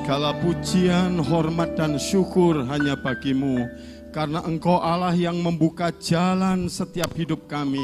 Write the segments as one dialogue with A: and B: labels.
A: Segala pujian, hormat dan syukur hanya bagimu, karena Engkau Allah yang membuka jalan setiap hidup kami,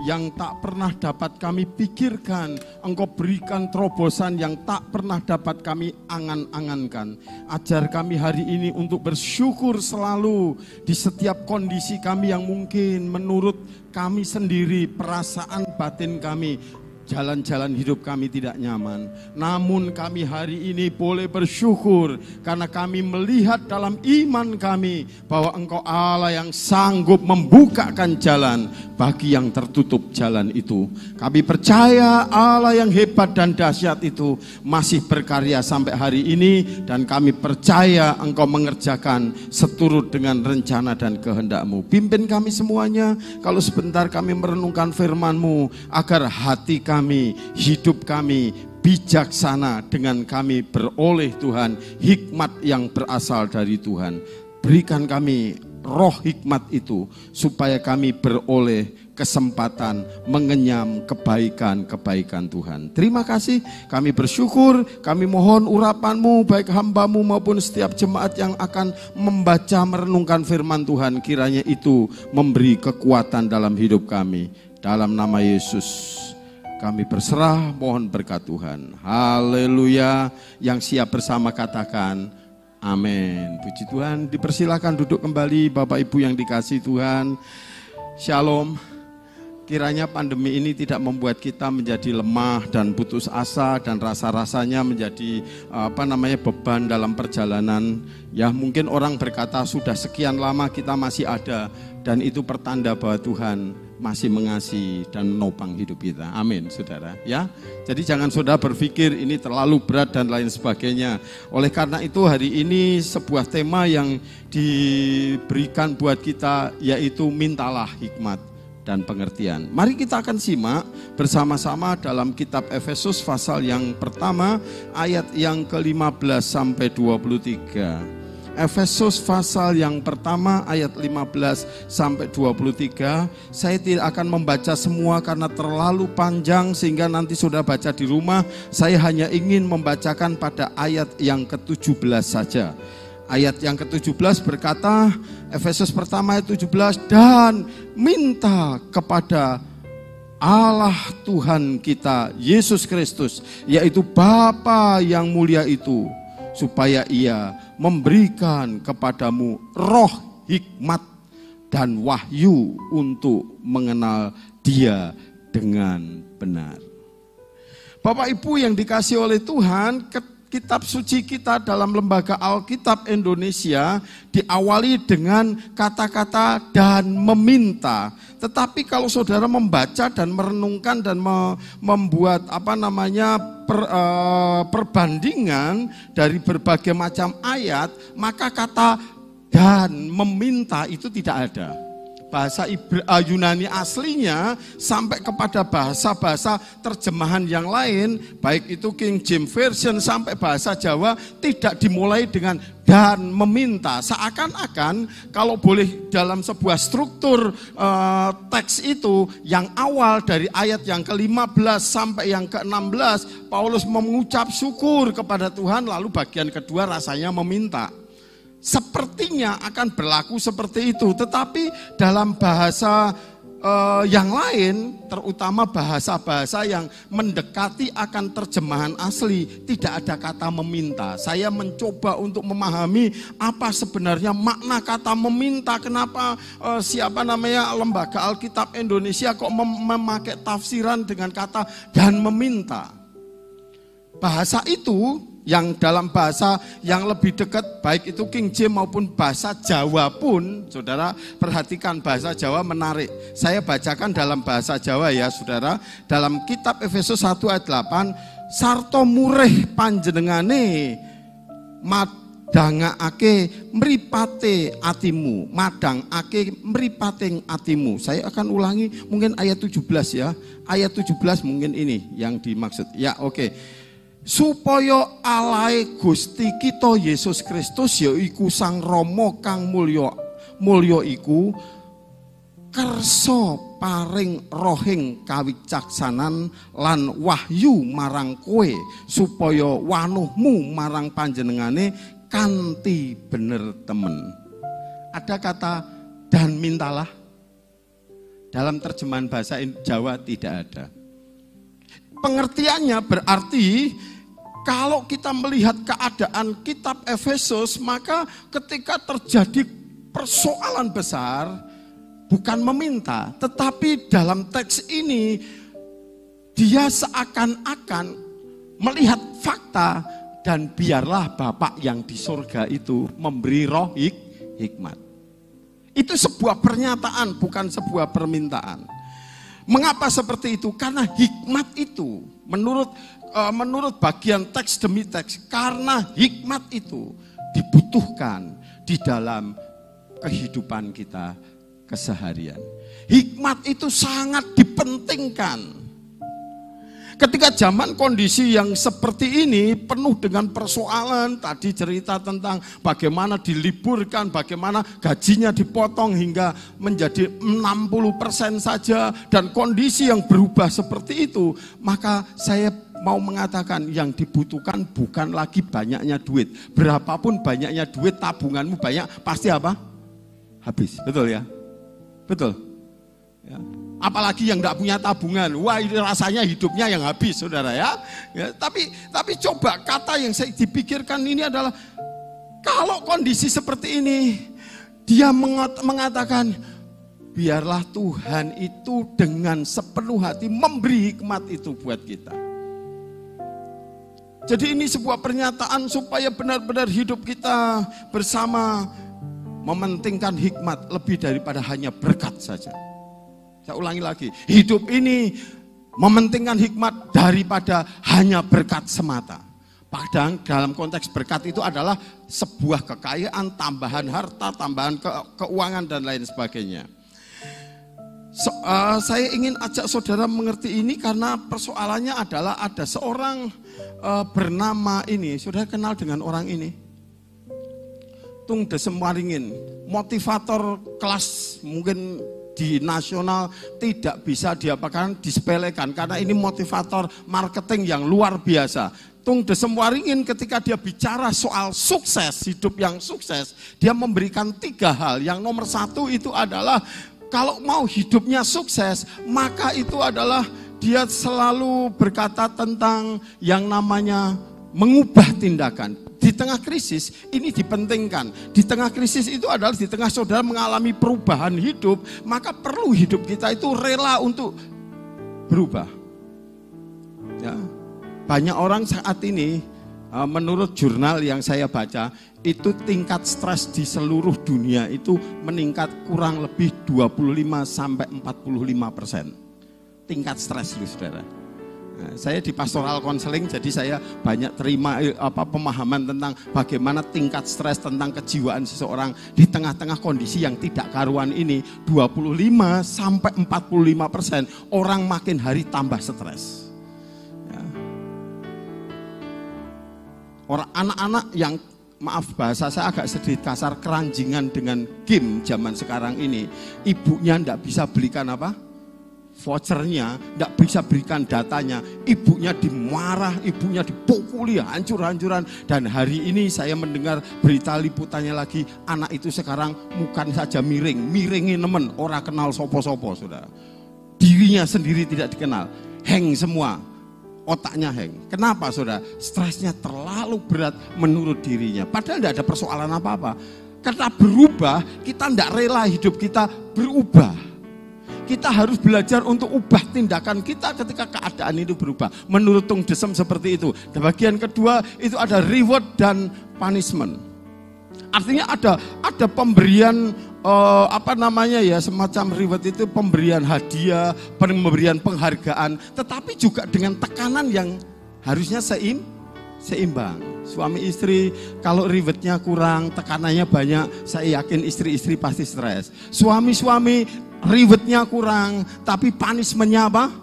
A: yang tak pernah dapat kami pikirkan. Engkau berikan terobosan yang tak pernah dapat kami angan-angankan. Ajar kami hari ini untuk bersyukur selalu di setiap kondisi kami yang mungkin menurut kami sendiri, perasaan batin kami, jalan-jalan hidup kami tidak nyaman. Namun kami hari ini boleh bersyukur karena kami melihat dalam iman kami bahwa Engkau Allah yang sanggup membukakan jalan bagi yang tertutup jalan itu. Kami percaya Allah yang hebat dan dahsyat itu masih berkarya sampai hari ini, dan kami percaya Engkau mengerjakan seturut dengan rencana dan kehendak-Mu. Pimpin kami semuanya kalau sebentar kami merenungkan firman-Mu, agar hati kami, hidup kami bijaksana dengan kami beroleh Tuhan hikmat yang berasal dari Tuhan. Berikan kami roh hikmat itu supaya kami beroleh kesempatan mengenyam kebaikan-kebaikan Tuhan. Terima kasih, kami bersyukur, kami mohon urapan-Mu baik hamba-Mu maupun setiap jemaat yang akan membaca merenungkan firman Tuhan, kiranya itu memberi kekuatan dalam hidup kami. Dalam nama Yesus kami berserah, mohon berkat Tuhan. Haleluya. Yang siap bersama katakan amin. Puji Tuhan. Dipersilakan duduk kembali Bapak Ibu yang dikasihi Tuhan. Shalom. Kiranya pandemi ini tidak membuat kita menjadi lemah dan putus asa dan rasa-rasanya menjadi beban dalam perjalanan. Ya, mungkin orang berkata sudah sekian lama kita masih ada, dan itu pertanda bahwa Tuhan masih mengasihi dan menopang hidup kita. Amin, saudara. Ya, jadi jangan saudara berpikir ini terlalu berat dan lain sebagainya. Oleh karena itu hari ini sebuah tema yang diberikan buat kita, yaitu mintalah hikmat dan pengertian. Mari kita akan simak bersama-sama dalam kitab Efesus pasal yang pertama ayat yang ke-15 sampai 23. Efesus pasal yang pertama ayat 15 sampai 23. Saya tidak akan membaca semua karena terlalu panjang sehingga nanti sudah baca di rumah. Saya hanya ingin membacakan pada ayat yang ke-17 saja. Ayat yang ke-17 berkata, Efesus pertama ayat 17, dan minta kepada Allah Tuhan kita Yesus Kristus, yaitu Bapa yang mulia itu, supaya Ia memberikan kepadamu roh hikmat dan wahyu untuk mengenal Dia dengan benar. Bapak Ibu yang dikasihi oleh Tuhan, kitab suci kita dalam Lembaga Alkitab Indonesia diawali dengan kata-kata dan meminta. Tetapi kalau saudara membaca dan merenungkan dan membuat perbandingan dari berbagai macam ayat, maka kata dan meminta itu tidak ada. Bahasa Yunani aslinya sampai kepada bahasa-bahasa terjemahan yang lain, baik itu King James Version sampai bahasa Jawa, tidak dimulai dengan dan meminta. Seakan-akan kalau boleh dalam sebuah struktur teks itu, yang awal dari ayat yang ke-15 sampai yang ke-16, Paulus mengucap syukur kepada Tuhan, lalu bagian kedua rasanya meminta. Sepertinya akan berlaku seperti itu, tetapi dalam bahasa yang lain, terutama bahasa-bahasa yang mendekati akan terjemahan asli, tidak ada kata meminta. Saya mencoba untuk memahami apa sebenarnya makna kata meminta. Kenapa Lembaga Alkitab Indonesia kok memakai tafsiran dengan kata dan meminta. Bahasa itu yang dalam bahasa yang lebih dekat, baik itu King James maupun bahasa Jawa pun, saudara perhatikan bahasa Jawa menarik. Saya bacakan dalam bahasa Jawa ya saudara. Dalam kitab Efesus 1 ayat 8, sarto murih panjenengane madangake mripate atimu, madangake mripating atimu. Saya akan ulangi mungkin ayat 17 ya. Ayat 17 mungkin ini yang dimaksud. Ya, oke. Supaya alae Gusti kita Yesus Kristus yaiku Sang Rama kang mulya iku kersa paring rohing kawicaksanan lan wahyu marang kowe supaya wanuhmu marang panjenengane kanthi bener temen. Ada kata dan mintalah. Dalam terjemahan bahasa Jawa tidak ada. Pengertiannya berarti kalau kita melihat keadaan kitab Efesus, maka ketika terjadi persoalan besar, bukan meminta, tetapi dalam teks ini dia seakan-akan melihat fakta dan biarlah Bapa yang di surga itu memberi roh hikmat. Itu sebuah pernyataan, bukan sebuah permintaan. Mengapa seperti itu? Karena hikmat itu menurut bagian teks demi teks, karena hikmat itu dibutuhkan di dalam kehidupan kita keseharian. Hikmat itu sangat dipentingkan. Ketika zaman kondisi yang seperti ini penuh dengan persoalan, tadi cerita tentang bagaimana diliburkan, bagaimana gajinya dipotong hingga menjadi 60% saja, dan kondisi yang berubah seperti itu, maka saya mau mengatakan yang dibutuhkan bukan lagi banyaknya duit. Berapapun banyaknya duit, tabunganmu banyak, pasti apa? Habis, betul ya? Betul. Ya. Apalagi yang tidak punya tabungan, wah ini rasanya hidupnya yang habis, saudara ya. Tapi coba kata yang saya dipikirkan ini adalah kalau kondisi seperti ini, dia mengatakan biarlah Tuhan itu dengan sepenuh hati memberi hikmat itu buat kita. Jadi ini sebuah pernyataan supaya benar-benar hidup kita bersama mementingkan hikmat lebih daripada hanya berkat saja. Saya ulangi lagi, hidup ini mementingkan hikmat daripada hanya berkat semata. Padahal dalam konteks berkat itu adalah sebuah kekayaan, tambahan harta, tambahan keuangan dan lain sebagainya. Saya ingin ajak saudara mengerti ini karena persoalannya adalah ada seorang bernama ini, saudara kenal dengan orang ini? Tung Desem Waringin, motivator kelas mungkin di nasional, tidak bisa diapakan disepelekan karena ini motivator marketing yang luar biasa. Tung Desem Waringin ketika dia bicara soal sukses, hidup yang sukses, dia memberikan 3 hal. Yang nomor 1 itu adalah kalau mau hidupnya sukses, maka itu adalah dia selalu berkata tentang yang namanya mengubah tindakan. Di tengah krisis ini dipentingkan. Di tengah krisis itu adalah di tengah saudara mengalami perubahan hidup, maka perlu hidup kita itu rela untuk berubah. Ya. Banyak orang saat ini, menurut jurnal yang saya baca, itu tingkat stres di seluruh dunia itu meningkat kurang lebih 25-45%. Tingkat stres itu saudara. Saya di pastoral counseling, jadi saya banyak terima pemahaman tentang bagaimana tingkat stres tentang kejiwaan seseorang di tengah-tengah kondisi yang tidak karuan ini. 25-45% orang makin hari tambah stres. Ya. Orang anak-anak yang, maaf bahasa saya agak sedikit kasar, keranjingan dengan game zaman sekarang ini, ibunya tidak bisa belikan apa? Vouchernya, tidak bisa berikan datanya, ibunya dimarah, ibunya dipukuli hancur-hancuran. Dan hari ini saya mendengar berita liputannya lagi, anak itu sekarang bukan saja miringi nemen, ora kenal sopo-sopo, saudara. Dirinya sendiri tidak dikenal, hang semua, otaknya hang. Kenapa saudara? Stresnya terlalu berat menurut dirinya, padahal tidak ada persoalan apa-apa. Karena berubah, kita tidak rela hidup kita berubah. Kita harus belajar untuk ubah tindakan kita ketika keadaan itu berubah. Menurut Tung Desem seperti itu. Dan bagian kedua itu ada reward dan punishment. Artinya ada pemberian semacam reward itu pemberian hadiah, pemberian penghargaan, tetapi juga dengan tekanan yang harusnya seimbang. Suami istri kalau rewardnya kurang, tekanannya banyak, saya yakin istri-istri pasti stres. Suami-suami rewardnya kurang, tapi punishmentnya apa?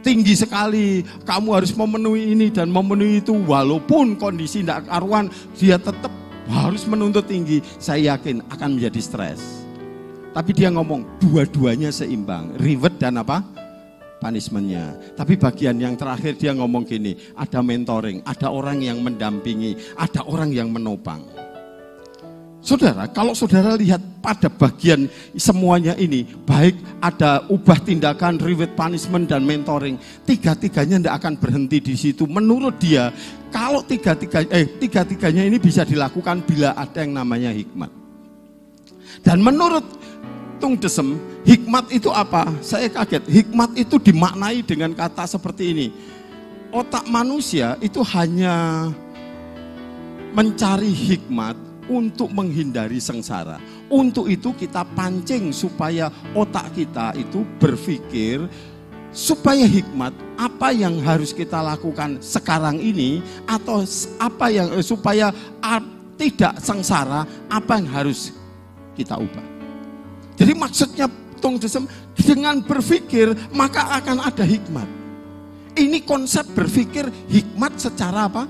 A: Tinggi sekali. Kamu harus memenuhi ini dan memenuhi itu, walaupun kondisi tidak karuan, dia tetap harus menuntut tinggi. Saya yakin akan menjadi stres. Tapi dia ngomong dua-duanya seimbang, reward dan apa? Punishment-nya. Tapi bagian yang terakhir dia ngomong gini, ada mentoring, ada orang yang mendampingi, ada orang yang menopang. Saudara, kalau saudara lihat pada bagian semuanya ini, baik ada ubah tindakan, reward, punishment, dan mentoring, tiga-tiganya tidak akan berhenti di situ. Menurut dia, kalau tiga-tiganya ini bisa dilakukan bila ada yang namanya hikmat. Dan menurut Tung Desem, hikmat itu apa? Saya kaget. Hikmat itu dimaknai dengan kata seperti ini. Otak manusia itu hanya mencari hikmat untuk menghindari sengsara. Untuk itu kita pancing supaya otak kita itu berpikir supaya hikmat, apa yang harus kita lakukan sekarang ini, atau apa yang supaya tidak sengsara, apa yang harus kita ubah. Jadi maksudnya Tung Desem, dengan berpikir maka akan ada hikmat. Ini konsep berpikir hikmat secara apa?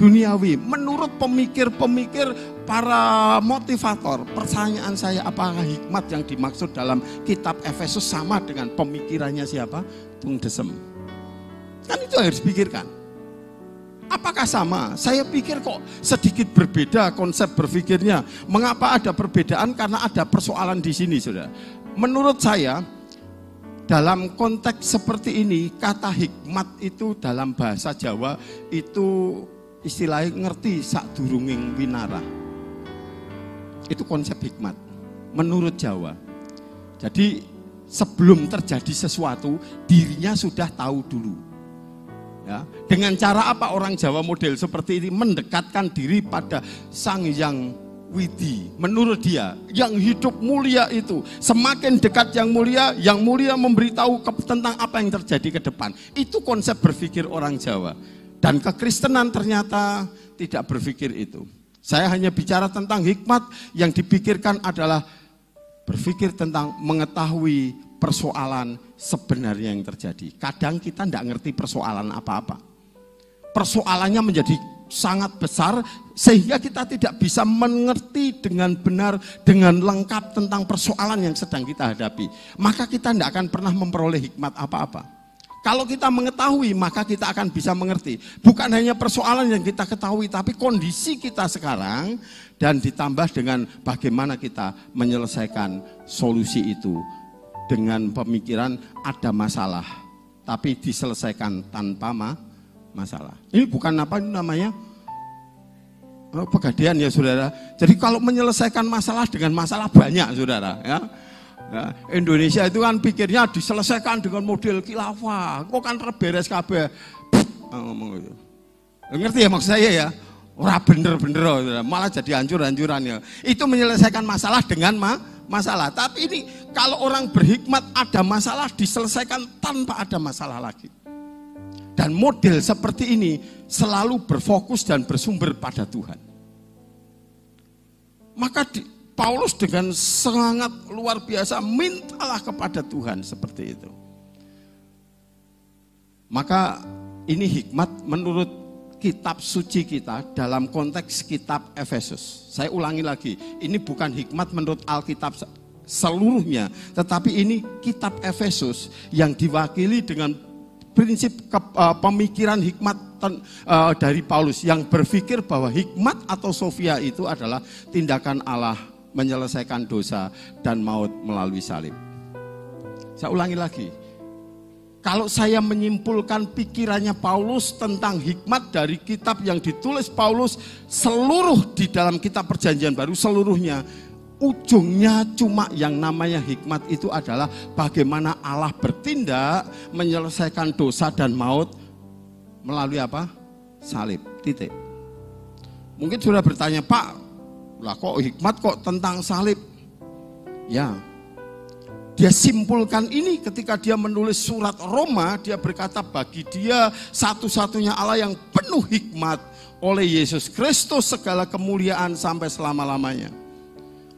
A: Duniawi. Menurut pemikir-pemikir, para motivator, pertanyaan saya, apakah hikmat yang dimaksud dalam kitab Efesus sama dengan pemikirannya siapa? Tung Desem. Kan itu harus dipikirkan. Apakah sama? Saya pikir kok sedikit berbeda konsep berpikirnya. Mengapa ada perbedaan? Karena ada persoalan di sini, saudara. Menurut saya, dalam konteks seperti ini, kata hikmat itu dalam bahasa Jawa itu istilahnya ngerti sadurunging winara. Itu konsep hikmat menurut Jawa. Jadi sebelum terjadi sesuatu, dirinya sudah tahu dulu. Ya, dengan cara apa orang Jawa model seperti ini mendekatkan diri pada Sang Hyang Widi. Menurut dia, yang hidup mulia itu semakin dekat yang mulia memberitahu tentang apa yang terjadi ke depan. Itu konsep berpikir orang Jawa. Dan kekristenan ternyata tidak berpikir itu. Saya hanya bicara tentang hikmat, yang dipikirkan adalah berpikir tentang mengetahui persoalan sebenarnya yang terjadi. Kadang kita tidak ngerti persoalan apa-apa. Persoalannya menjadi sangat besar sehingga kita tidak bisa mengerti dengan benar, dengan lengkap tentang persoalan yang sedang kita hadapi. Maka kita tidak akan pernah memperoleh hikmat apa-apa. Kalau kita mengetahui, maka kita akan bisa mengerti. Bukan hanya persoalan yang kita ketahui, tapi kondisi kita sekarang, dan ditambah dengan bagaimana kita menyelesaikan solusi itu. Dengan pemikiran ada masalah, tapi diselesaikan tanpa masalah. Ini bukan apa namanya pegadaian ya saudara. Jadi kalau menyelesaikan masalah dengan masalah banyak saudara ya. Ya, Indonesia itu kan pikirnya diselesaikan dengan model khilafah. Kok kan beres kabeh. Ngomong gitu. Ngerti ya maksud saya ya? Ora bener-bener malah jadi hancur-hancuran ya. Itu menyelesaikan masalah dengan masalah. Tapi ini kalau orang berhikmat ada masalah diselesaikan tanpa ada masalah lagi. Dan model seperti ini selalu berfokus dan bersumber pada Tuhan. Maka Paulus dengan sangat luar biasa mintalah kepada Tuhan seperti itu. Maka ini hikmat menurut kitab suci kita dalam konteks kitab Efesus. Saya ulangi lagi, ini bukan hikmat menurut Alkitab seluruhnya, tetapi ini kitab Efesus yang diwakili dengan prinsip pemikiran hikmat dari Paulus yang berpikir bahwa hikmat atau sofia itu adalah tindakan Allah menyelesaikan dosa dan maut melalui salib. Saya ulangi lagi. Kalau saya menyimpulkan pikirannya Paulus tentang hikmat dari kitab yang ditulis Paulus seluruh di dalam kitab Perjanjian Baru seluruhnya, ujungnya cuma yang namanya hikmat itu adalah bagaimana Allah bertindak menyelesaikan dosa dan maut melalui apa? Salib. Titik. Mungkin sudah bertanya, Pak, lah kok hikmat kok tentang salib? Ya, dia simpulkan ini ketika dia menulis surat Roma. Dia berkata bagi dia satu-satunya Allah yang penuh hikmat, oleh Yesus Kristus segala kemuliaan sampai selama-lamanya.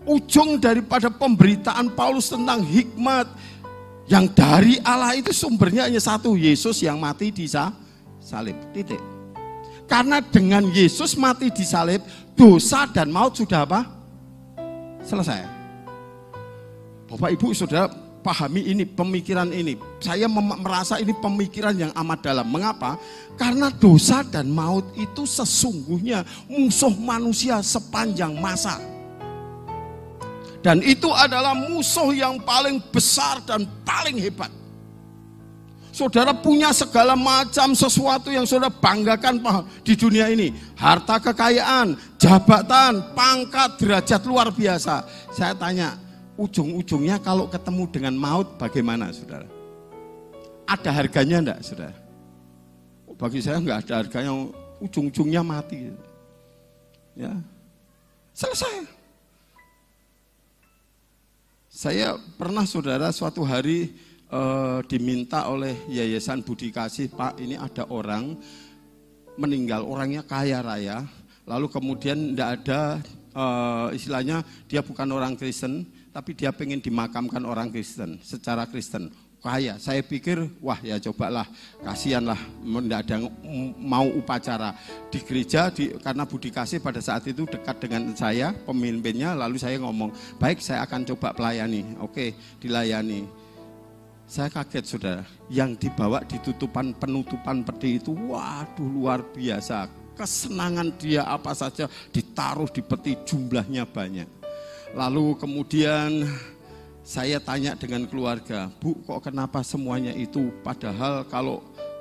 A: Ujung daripada pemberitaan Paulus tentang hikmat yang dari Allah itu sumbernya hanya satu, Yesus yang mati di salib. Titik. Karena dengan Yesus mati di salib, dosa dan maut sudah apa? Selesai. Bapak Ibu Saudara pahami ini, pemikiran ini. Saya merasa ini pemikiran yang amat dalam. Mengapa? Karena dosa dan maut itu sesungguhnya musuh manusia sepanjang masa. Dan itu adalah musuh yang paling besar dan paling hebat. Saudara punya segala macam sesuatu yang saudara banggakan di dunia ini. Harta kekayaan, jabatan, pangkat, derajat luar biasa. Saya tanya, ujung-ujungnya kalau ketemu dengan maut bagaimana saudara? Ada harganya enggak saudara? Bagi saya enggak ada harganya, ujung-ujungnya mati. Ya, selesai. Saya pernah saudara suatu hari diminta oleh Yayasan Budi Kasih, Pak ini ada orang meninggal, orangnya kaya raya, lalu kemudian enggak ada istilahnya dia bukan orang Kristen, tapi dia pengen dimakamkan orang Kristen, secara Kristen, kaya. Saya pikir, wah ya cobalah, kasihanlah, tidak ada mau upacara di gereja, karena Budi Kasih pada saat itu dekat dengan saya, pemimpinnya, lalu saya ngomong, baik saya akan coba pelayani, oke, dilayani. Saya kaget saudara, yang dibawa di penutupan peti itu, waduh luar biasa, kesenangan dia apa saja ditaruh di peti, jumlahnya banyak. Lalu kemudian saya tanya dengan keluarga, Bu kok kenapa semuanya itu, padahal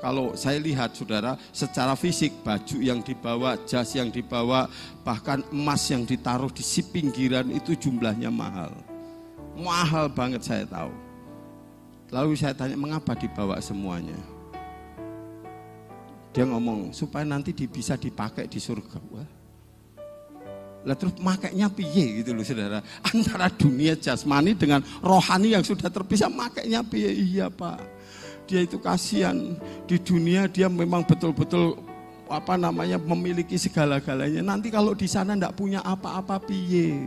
A: kalau saya lihat saudara secara fisik, baju yang dibawa, jas yang dibawa, bahkan emas yang ditaruh di si pinggiran itu jumlahnya mahal banget saya tahu. Lalu saya tanya mengapa dibawa semuanya, dia ngomong supaya nanti bisa dipakai di surga. Wah, lah terus makainya piye gitu loh saudara, antara dunia jasmani dengan rohani yang sudah terpisah, makainya piye? Iya Pak, dia itu kasihan di dunia, dia memang betul-betul memiliki segala-galanya, nanti kalau di sana enggak punya apa-apa piye.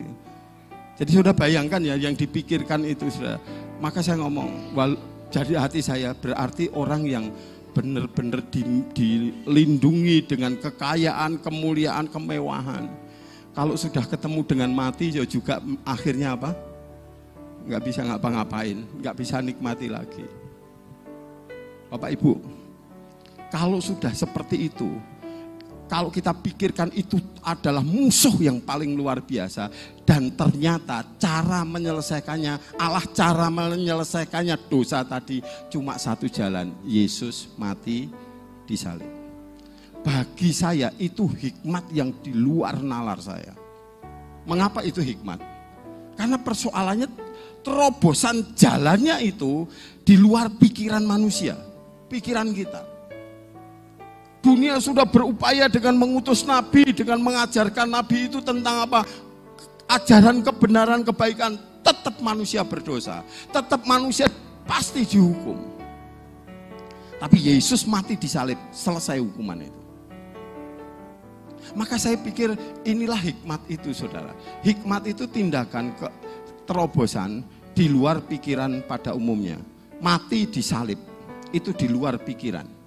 A: Jadi sudah bayangkan ya yang dipikirkan itu saudara. Maka saya ngomong, jadi hati saya berarti orang yang benar-benar dilindungi dengan kekayaan, kemuliaan, kemewahan. Kalau sudah ketemu dengan mati ya juga akhirnya apa? Nggak bisa ngapa-ngapain, nggak bisa nikmati lagi. Bapak Ibu, kalau sudah seperti itu, kalau kita pikirkan itu adalah musuh yang paling luar biasa, dan ternyata cara menyelesaikannya, cara menyelesaikannya dosa tadi cuma satu jalan, Yesus mati di salib. Bagi saya itu hikmat yang di luar nalar saya. Mengapa itu hikmat? Karena persoalannya terobosan jalannya itu di luar pikiran manusia, pikiran kita. Dunia sudah berupaya dengan mengutus nabi, dengan mengajarkan nabi itu tentang apa? Ajaran kebenaran, kebaikan, tetap manusia berdosa, tetap manusia pasti dihukum. Tapi Yesus mati di salib, selesai hukuman itu. Maka saya pikir inilah hikmat itu saudara. Hikmat itu tindakan terobosan di luar pikiran pada umumnya. Mati di salib, itu di luar pikiran.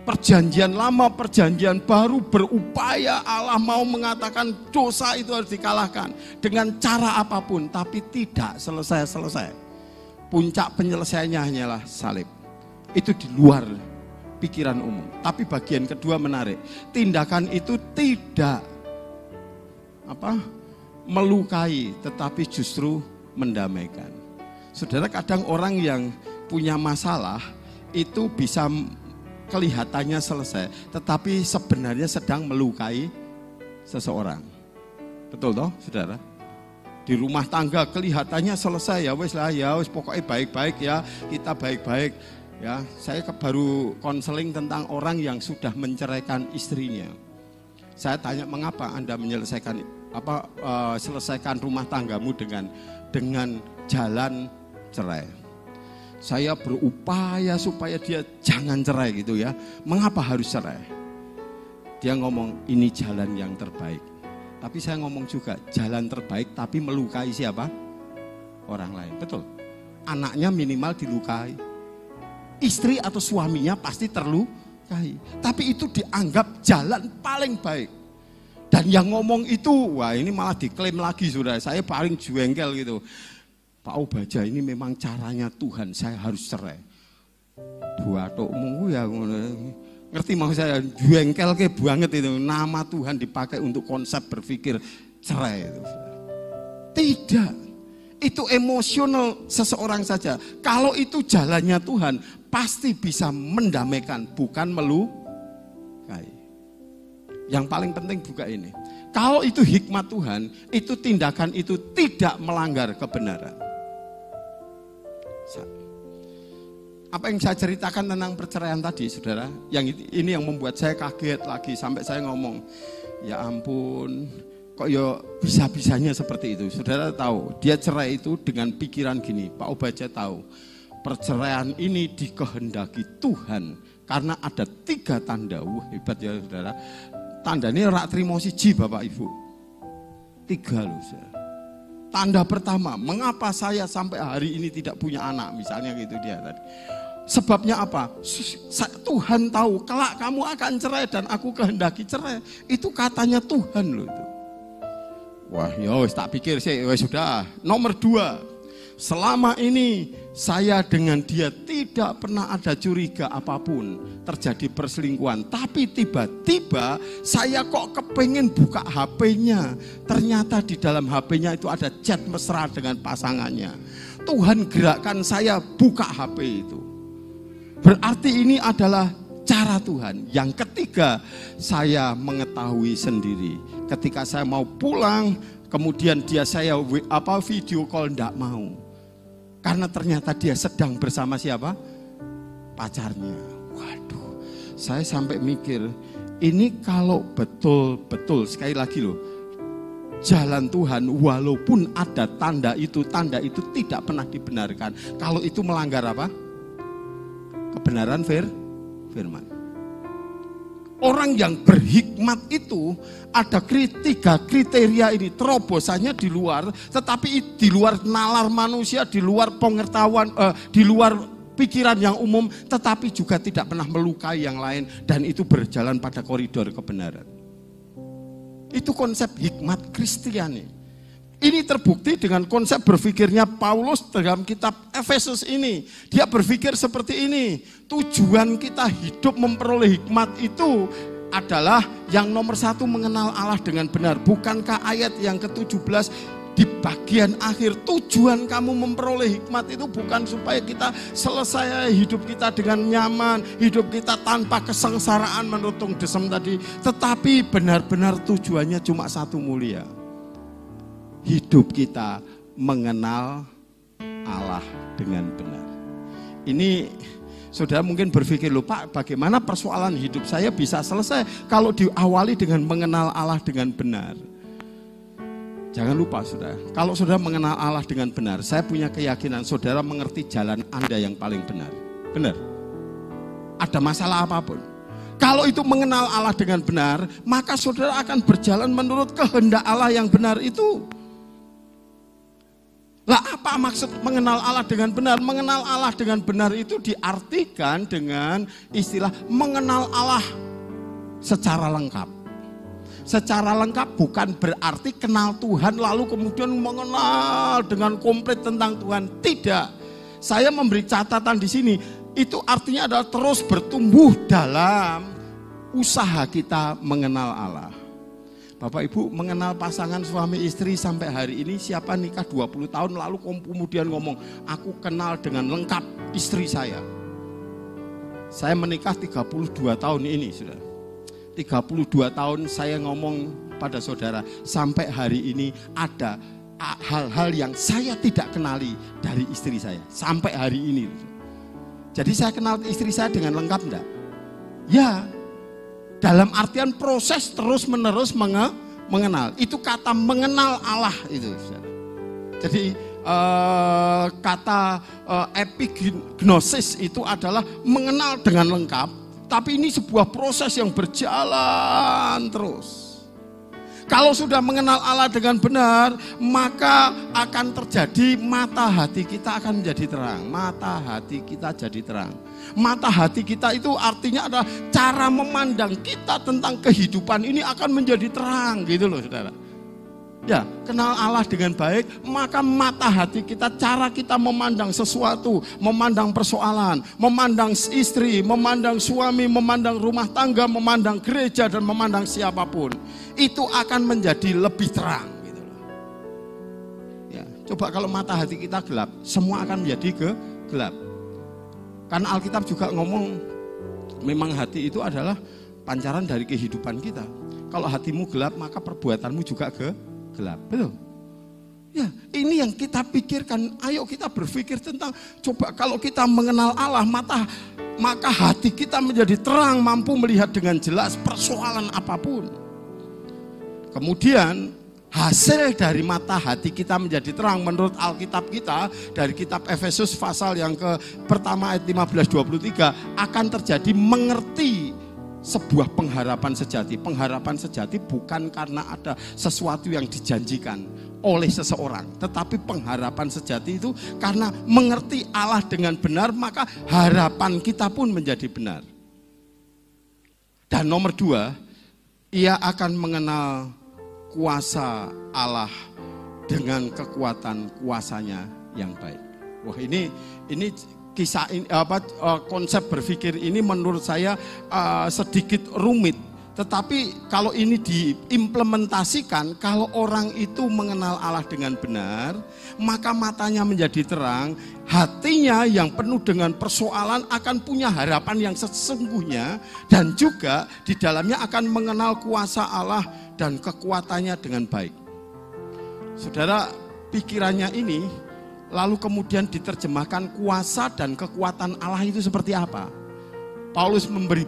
A: Perjanjian lama, perjanjian baru berupaya Allah mau mengatakan dosa itu harus dikalahkan dengan cara apapun, tapi tidak selesai-selesai. Puncak penyelesaiannya hanyalah salib. Itu di luar pikiran umum. Tapi bagian kedua menarik. Tindakan itu tidak melukai, tetapi justru mendamaikan. Saudara, kadang orang yang punya masalah itu bisa kelihatannya selesai, tetapi sebenarnya sedang melukai seseorang. Betul toh, saudara? Di rumah tangga kelihatannya selesai, ya wes lah, ya wes pokoknya baik-baik ya, kita baik-baik ya. Saya baru konseling tentang orang yang sudah menceraikan istrinya. Saya tanya, mengapa Anda selesaikan rumah tanggamu dengan jalan cerai? Saya berupaya supaya dia jangan cerai gitu ya. Mengapa harus cerai? Dia ngomong ini jalan yang terbaik. Tapi saya ngomong juga jalan terbaik tapi melukai siapa? Orang lain. Betul. Anaknya minimal dilukai. Istri atau suaminya pasti terlukai. Tapi itu dianggap jalan paling baik. Dan yang ngomong itu, wah ini malah diklaim lagi saudara, saya paling jengkel gitu. Pak Obaja ini memang caranya Tuhan, saya harus cerai. Dua tokmu ya, ngerti mau saya jengkel ke banget itu. Nama Tuhan dipakai untuk konsep berpikir cerai itu. Tidak, itu emosional seseorang saja. Kalau itu jalannya Tuhan, pasti bisa mendamaikan, bukan melukai. Yang paling penting juga ini, kalau itu hikmat Tuhan, itu tindakan itu tidak melanggar kebenaran. Apa yang saya ceritakan tentang perceraian tadi, saudara, yang ini yang membuat saya kaget lagi sampai saya ngomong, ya ampun, kok ya bisa-bisanya seperti itu. Saudara tahu, dia cerai itu dengan pikiran gini, Pak Obaja tahu, perceraian ini dikehendaki Tuhan karena ada 3 tanda. Hebat ya saudara. Tanda ini rak trimo siji Bapak Ibu. 3 loh saudara. Tanda pertama, mengapa saya sampai hari ini tidak punya anak, misalnya gitu dia tadi. Sebabnya apa? Tuhan tahu kelak kamu akan cerai dan aku kehendaki cerai. Itu katanya Tuhan loh itu. Wah, ya wis tak pikir sih, wis sudah. Nomor 2. Selama ini saya dengan dia tidak pernah ada curiga apapun terjadi perselingkuhan. Tapi tiba-tiba saya kok kepengen buka HP-nya. Ternyata di dalam HP-nya itu ada chat mesra dengan pasangannya. Tuhan gerakkan saya buka HP itu. Berarti ini adalah cara Tuhan. Yang ketiga, saya mengetahui sendiri. Ketika saya mau pulang, kemudian saya video call enggak mau. Karena ternyata dia sedang bersama siapa? Pacarnya. Waduh, saya sampai mikir, ini kalau betul-betul, sekali lagi loh, jalan Tuhan walaupun ada tanda itu tidak pernah dibenarkan. Kalau itu melanggar apa? Kebenaran firman. Orang yang berhikmat itu ada 3 kriteria ini, terobosannya di luar, tetapi di luar nalar manusia, di luar pengetahuan, di luar pikiran yang umum, tetapi juga tidak pernah melukai yang lain, dan itu berjalan pada koridor kebenaran. Itu konsep hikmat Kristiani. Ini terbukti dengan konsep berpikirnya Paulus dalam kitab Efesus ini. Dia berpikir seperti ini, tujuan kita hidup memperoleh hikmat itu adalah yang nomor 1 mengenal Allah dengan benar. Bukankah ayat yang ke-17 di bagian akhir, tujuan kamu memperoleh hikmat itu bukan supaya kita selesai hidup kita dengan nyaman, hidup kita tanpa kesengsaraan menurut Tung Desem tadi, tetapi benar-benar tujuannya cuma 1, mulia. Hidup kita mengenal Allah dengan benar. Ini saudara mungkin berpikir, loh Pak, bagaimana persoalan hidup saya bisa selesai kalau diawali dengan mengenal Allah dengan benar? Jangan lupa saudara, kalau saudara mengenal Allah dengan benar, saya punya keyakinan saudara mengerti jalan Anda yang paling benar. Benar? Ada masalah apapun, kalau itu mengenal Allah dengan benar, maka saudara akan berjalan menurut kehendak Allah yang benar itu. Lah apa maksud mengenal Allah dengan benar? Mengenal Allah dengan benar itu diartikan dengan istilah mengenal Allah secara lengkap. Secara lengkap bukan berarti kenal Tuhan lalu kemudian mengenal dengan komplit tentang Tuhan. Tidak. Saya memberi catatan di sini. Itu artinya adalah terus bertumbuh dalam usaha kita mengenal Allah. Bapak Ibu mengenal pasangan suami istri sampai hari ini, siapa nikah 20 tahun lalu kemudian ngomong, aku kenal dengan lengkap istri saya. Saya menikah 32 tahun ini sudah. 32 tahun saya ngomong pada saudara, sampai hari ini ada hal-hal yang saya tidak kenali dari istri saya. Sampai hari ini. Jadi saya kenal istri saya dengan lengkap enggak? Ya. Dalam artian proses terus menerus mengenal. Itu kata mengenal Allah itu. Jadi kata epignosis itu adalah mengenal dengan lengkap. Tapi ini sebuah proses yang berjalan terus. Kalau sudah mengenal Allah dengan benar, maka akan terjadi mata hati kita akan menjadi terang. Mata hati kita jadi terang. Mata hati kita itu artinya adalah cara memandang kita tentang kehidupan ini akan menjadi terang gitu loh saudara. Ya, kenal Allah dengan baik, maka mata hati kita, cara kita memandang sesuatu, memandang persoalan, memandang istri, memandang suami, memandang rumah tangga, memandang gereja, dan memandang siapapun, itu akan menjadi lebih terang. Gitu loh. Ya, coba kalau mata hati kita gelap, semua akan menjadi gelap. Karena Alkitab juga ngomong, memang hati itu adalah pancaran dari kehidupan kita. Kalau hatimu gelap, maka perbuatanmu juga gelap, betul? Ya, ini yang kita pikirkan. Ayo kita berpikir tentang, coba kalau kita mengenal Allah, maka hati kita menjadi terang, mampu melihat dengan jelas persoalan apapun. Kemudian hasil dari mata hati kita menjadi terang menurut Alkitab kita, dari kitab Efesus pasal yang pertama ayat 15-23, akan terjadi mengerti sebuah pengharapan sejati. Pengharapan sejati bukan karena ada sesuatu yang dijanjikan oleh seseorang, tetapi pengharapan sejati itu karena mengerti Allah dengan benar, maka harapan kita pun menjadi benar. Dan nomor 2, ia akan mengenal kuasa Allah dengan kekuatan kuasanya yang baik. Wah, ini kisah ini, konsep berpikir ini menurut saya sedikit rumit, tetapi kalau ini diimplementasikan, kalau orang itu mengenal Allah dengan benar, maka matanya menjadi terang, hatinya yang penuh dengan persoalan akan punya harapan yang sesungguhnya, dan juga di dalamnya akan mengenal kuasa Allah dan kekuatannya dengan baik. Saudara, pikirannya ini lalu kemudian diterjemahkan kuasa dan kekuatan Allah itu seperti apa. Paulus memberi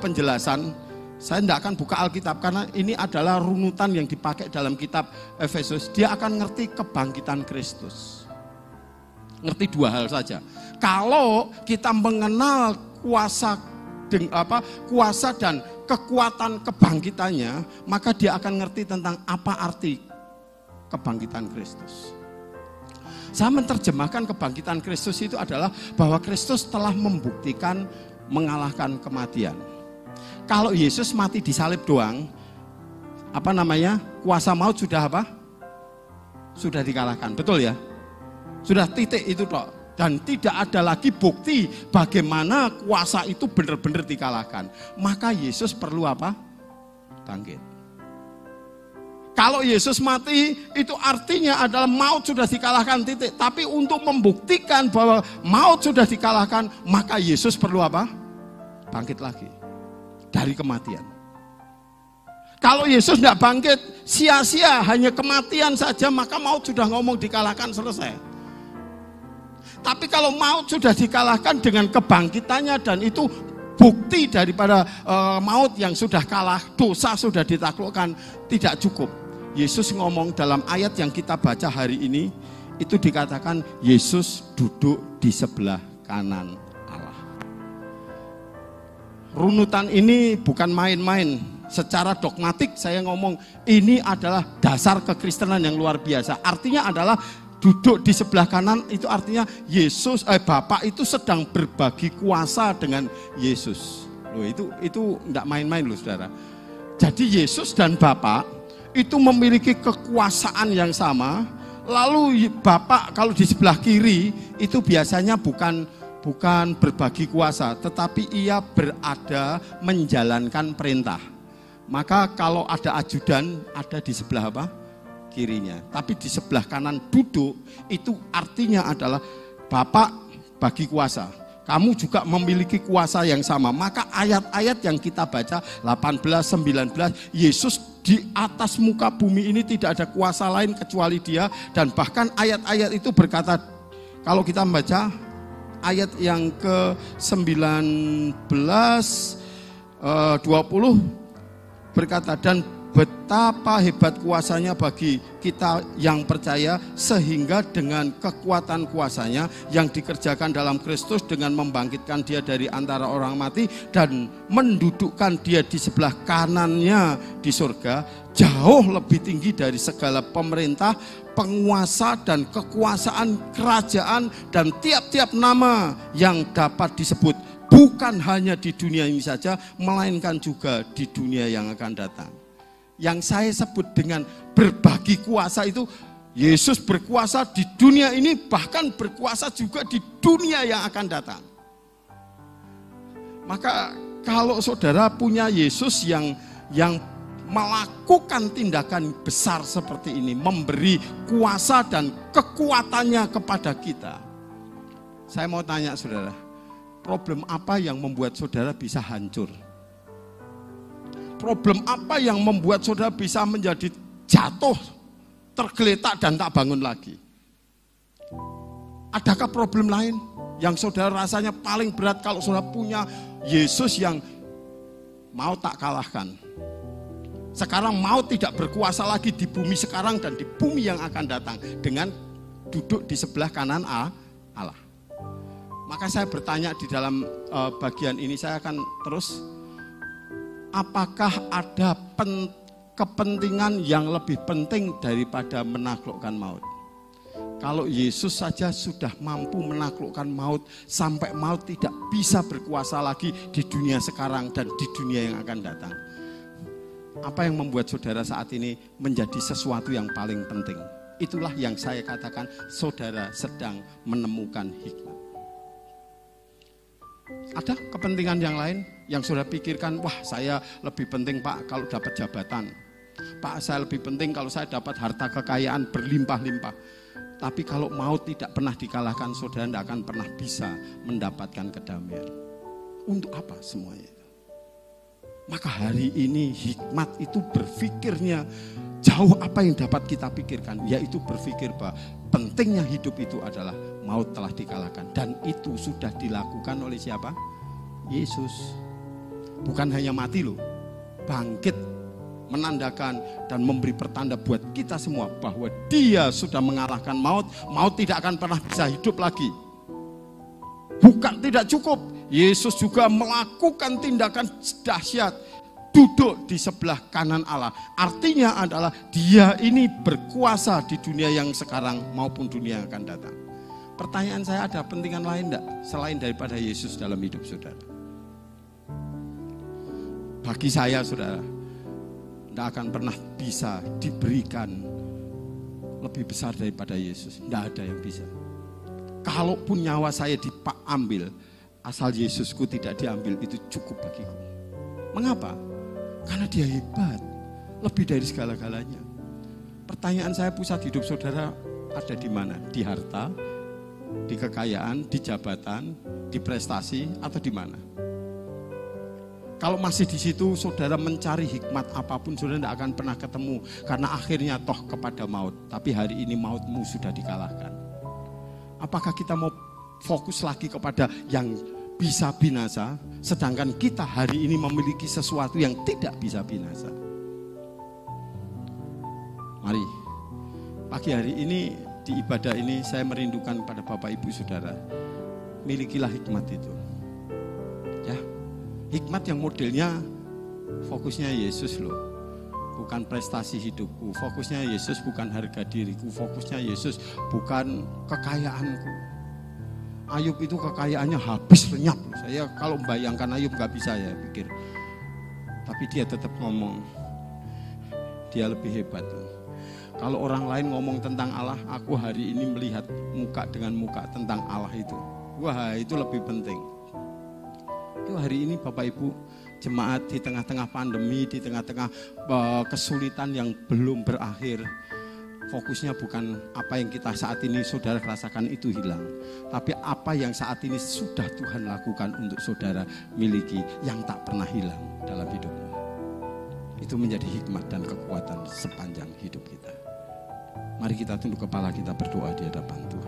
A: penjelasan. Saya tidak akan buka Alkitab karena ini adalah runutan yang dipakai dalam kitab Efesus. Dia akan ngerti kebangkitan Kristus. Ngerti 2 hal saja. Kalau kita mengenal kuasa dan kekuatan kebangkitannya, maka dia akan ngerti tentang apa arti kebangkitan Kristus. Saya menerjemahkan kebangkitan Kristus itu adalah bahwa Kristus telah membuktikan mengalahkan kematian. Kalau Yesus mati di salib doang, kuasa maut sudah apa? Sudah dikalahkan, betul ya? Sudah titik itu toh. Dan tidak ada lagi bukti bagaimana kuasa itu benar-benar dikalahkan. Maka Yesus perlu apa? Bangkit. Kalau Yesus mati, itu artinya adalah maut sudah dikalahkan, titik. Tapi untuk membuktikan bahwa maut sudah dikalahkan, maka Yesus perlu apa? Bangkit lagi dari kematian. Kalau Yesus tidak bangkit, sia-sia, hanya kematian saja, maka maut sudah ngomong dikalahkan, selesai. Tapi kalau maut sudah dikalahkan dengan kebangkitannya, dan itu bukti daripada maut yang sudah kalah, dosa sudah ditaklukkan, tidak cukup. Yesus ngomong dalam ayat yang kita baca hari ini, itu dikatakan Yesus duduk di sebelah kanan Allah. Runutan ini bukan main-main. Secara dogmatik saya ngomong, ini adalah dasar kekristenan yang luar biasa. Artinya adalah duduk di sebelah kanan, itu artinya Bapa itu sedang berbagi kuasa dengan Yesus. Loh, itu enggak main-main loh saudara. Jadi Yesus dan Bapa itu memiliki kekuasaan yang sama. Lalu Bapak kalau di sebelah kiri itu biasanya bukan berbagi kuasa, tetapi ia berada menjalankan perintah. Maka kalau ada ajudan, ada di sebelah apa? Kirinya. Tapi di sebelah kanan duduk, itu artinya adalah Bapak bagi kuasa. Kamu juga memiliki kuasa yang sama. Maka ayat-ayat yang kita baca 18, 19, Yesus di atas muka bumi ini tidak ada kuasa lain kecuali Dia. Dan bahkan ayat-ayat itu berkata, kalau kita membaca ayat yang ke-19, 20 berkata, dan betapa hebat kuasanya bagi kita yang percaya, sehingga dengan kekuatan kuasanya yang dikerjakan dalam Kristus dengan membangkitkan Dia dari antara orang mati dan mendudukkan Dia di sebelah kanannya di surga, jauh lebih tinggi dari segala pemerintah, penguasa dan kekuasaan, kerajaan dan tiap-tiap nama yang dapat disebut, bukan hanya di dunia ini saja, melainkan juga di dunia yang akan datang. Yang saya sebut dengan berbagi kuasa itu, Yesus berkuasa di dunia ini, bahkan berkuasa juga di dunia yang akan datang. Maka kalau saudara punya Yesus yang melakukan tindakan besar seperti ini, memberi kuasa dan kekuatannya kepada kita. Saya mau tanya saudara, problem apa yang membuat saudara bisa hancur? Problem apa yang membuat saudara bisa menjadi jatuh, tergeletak dan tak bangun lagi? Adakah problem lain yang saudara rasanya paling berat kalau saudara punya Yesus yang mau tak kalahkan? Sekarang mau tidak berkuasa lagi di bumi sekarang dan di bumi yang akan datang, dengan duduk di sebelah kanan Allah. Maka saya bertanya di dalam bagian ini, saya akan terus, apakah ada kepentingan yang lebih penting daripada menaklukkan maut? Kalau Yesus saja sudah mampu menaklukkan maut, sampai maut tidak bisa berkuasa lagi di dunia sekarang dan di dunia yang akan datang. Apa yang membuat saudara saat ini menjadi sesuatu yang paling penting? Itulah yang saya katakan saudara sedang menemukan hikmat. Ada kepentingan yang lain yang saudara pikirkan, wah saya lebih penting Pak kalau dapat jabatan. Pak saya lebih penting kalau saya dapat harta kekayaan berlimpah-limpah. Tapi kalau maut tidak pernah dikalahkan, saudara tidak akan pernah bisa mendapatkan kedamaian. Untuk apa semuanya itu? Maka hari ini hikmat itu berpikirnya jauh apa yang dapat kita pikirkan, yaitu berpikir bahwa pentingnya hidup itu adalah maut telah dikalahkan. Dan itu sudah dilakukan oleh siapa? Yesus. Bukan hanya mati loh, bangkit, menandakan dan memberi pertanda buat kita semua bahwa Dia sudah mengalahkan maut. Maut tidak akan pernah bisa hidup lagi. Bukan tidak cukup, Yesus juga melakukan tindakan dahsyat, duduk di sebelah kanan Allah. Artinya adalah Dia ini berkuasa di dunia yang sekarang maupun dunia yang akan datang. Pertanyaan saya, ada kepentingan lain enggak selain daripada Yesus dalam hidup saudara? Bagi saya saudara, tidak akan pernah bisa diberikan lebih besar daripada Yesus. Tidak ada yang bisa. Kalaupun nyawa saya diambil, asal Yesusku tidak diambil, itu cukup bagiku. Mengapa? Karena Dia hebat, lebih dari segala-galanya. Pertanyaan saya, pusat hidup saudara ada di mana? Di harta, di kekayaan, di jabatan, di prestasi, atau di mana? Kalau masih di situ, saudara mencari hikmat apapun, saudara tidak akan pernah ketemu. Karena akhirnya toh kepada maut. Tapi hari ini mautmu sudah dikalahkan. Apakah kita mau fokus lagi kepada yang bisa binasa, sedangkan kita hari ini memiliki sesuatu yang tidak bisa binasa? Mari, pagi hari ini di ibadah ini saya merindukan pada Bapak Ibu Saudara, milikilah hikmat itu. Ya, hikmat yang modelnya fokusnya Yesus loh. Bukan prestasi hidupku, fokusnya Yesus bukan harga diriku, fokusnya Yesus bukan kekayaanku. Ayub itu kekayaannya habis lenyap. Saya kalau membayangkan Ayub gak bisa ya pikir. Tapi dia tetap ngomong, dia lebih hebat. Kalau orang lain ngomong tentang Allah, aku hari ini melihat muka dengan muka tentang Allah itu. Wah, itu lebih penting. Itu hari ini Bapak Ibu jemaat di tengah-tengah pandemi, di tengah-tengah kesulitan yang belum berakhir, fokusnya bukan apa yang kita saat ini saudara rasakan itu hilang, tapi apa yang saat ini sudah Tuhan lakukan untuk saudara miliki yang tak pernah hilang dalam hidupmu. Itu menjadi hikmat dan kekuatan sepanjang hidup kita. Mari kita tunduk kepala, kita berdoa di hadapan Tuhan.